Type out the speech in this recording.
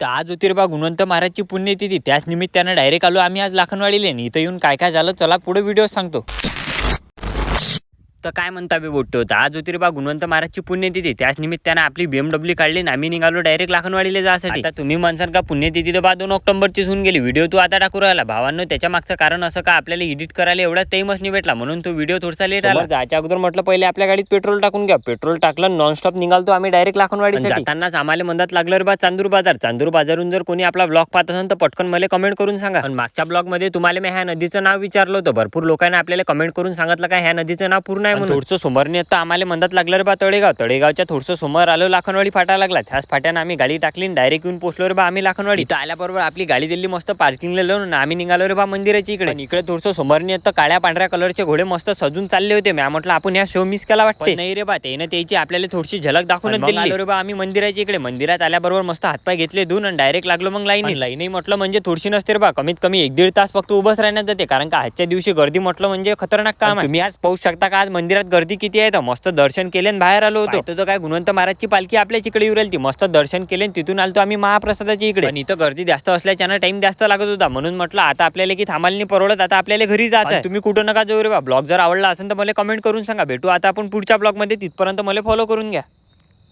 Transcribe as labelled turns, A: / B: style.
A: तर आज होती रे बा गुणवंत महाराजची पुण्यतिथी, त्याच निमित्तानं डायरेक्ट आलो आम्ही आज लाखनवाडीला. इथं येऊन काय काय झालं चला पुढे व्हिडिओ सांगतो. तर काय म्हणता बे बोट्टे होता, आज होती रे बा गुणवंत महाराजची पुण्यतिथी, त्याच निमित्तानं आपली BMW काढली आणि आम्ही निघालो डायरेक्ट लाखनवाडीला जायसाठी. आता तुम्ही म्हणसाल का पुण्यतिथी तर बा 2 ऑक्टोबरचीच होऊन गेली, व्हिडिओ तू आता टाकू राहिला. भावांनो त्याच्या मागचं कारण असं का आपल्याला एडिट करायला एवढा टाइमच नाही भेटला, म्हणून तो व्हिडिओ थोडासा लेट आला. जायच्या अगोदर म्हटलं पहिले आपल्या गाडीत पेट्रोल टाकून घ्या. पेट्रोल टाकलं, नॉनस्टॉप निघालतो आम्ही डायरेक्ट लाखनवाडीसाठी. जातानाच आम्हाला मंदात लागलं रे बा चांदूर बाजार. चांदूर बाजारून जर कोणी आपला ब्लॉग पाहत असेल तर पटकन मला कमेंट करून सांगा. पण मागच्या ब्लॉग मध्ये तुम्हाला मी ह्या नदीचं नाव विचारलं होतं, भरपूर लोकांनी आपल्याला कमेंट करून सांगितलं का ह्या नदीचं नाव पूर्ण आहे म्हणून. थोडंसं समोर आता आम्हाला मंदात लागलं रे बा तळेगाव. तळेगावच्या थोडंसं समोर आलो लाखनवाडी फाटा लागला. त्याच फाट्यानं आम्ही गाडी टाकली डायरेक्ट येऊन पोहोचलो रे बा आम्ही लाखनवाडी. इथं आल्याबरोबर आपली गाडी दिली मस्त पार्किंगला लावून आम्ही निघालो रे बा मंदिराच्या इकडे. इकडे थोडंसं समोरनी आता काळ्या पांढऱ्या कलरचे घोडे मस्त सजून चालले होते. मी म्हटलं आपण या शो मिस केला वाटते. नाही रे बा त्यानं त्याची आपल्याला थोडीशी झलक दाखवून दिली रे बा आम्ही मंदिराच्या इकडे. मंदिरात आल्याबरोबर मस्त हातपाय घेतले धुवून आणि डायरेक्ट लागलो मग लाईन म्हटलं म्हणजे थोडीशी नसते रे बा, कमीत कमी 1-1.5 तास फक्त उभंच राहण्यात जाते, कारण का आजच्या दिवशी गर्दी म्हटलं म्हणजे खतरनाक काम आहे. तुम्ही आज पाहू शकता का आज मंदिरात गर्दी किती आहे. तर मस्त दर्शन केले बाहेर आलो होतो. तो काय गुणवंत महाराजची पालखी आपल्याच इकडे येऊ राहिली. मस्त दर्शन केले तिथून आलतो आम्ही महाप्रसादाच्या इकडे. पण इथं गर्दी जास्त असल्याच्यानं टाइम जास्त लागत होता, म्हणून म्हटलं आता आपल्याला की थांबायला नाही परवडत, आता आपल्याला घरी जायचं. तुम्ही कुठं नका जाऊ रे बा. ब्लॉग जर आवडला असेल तर मला कमेंट करून सांगा. भेटू आता आपण पुढच्या ब्लॉग मध्ये, तिथपर्यंत मला फॉलो करून घ्या.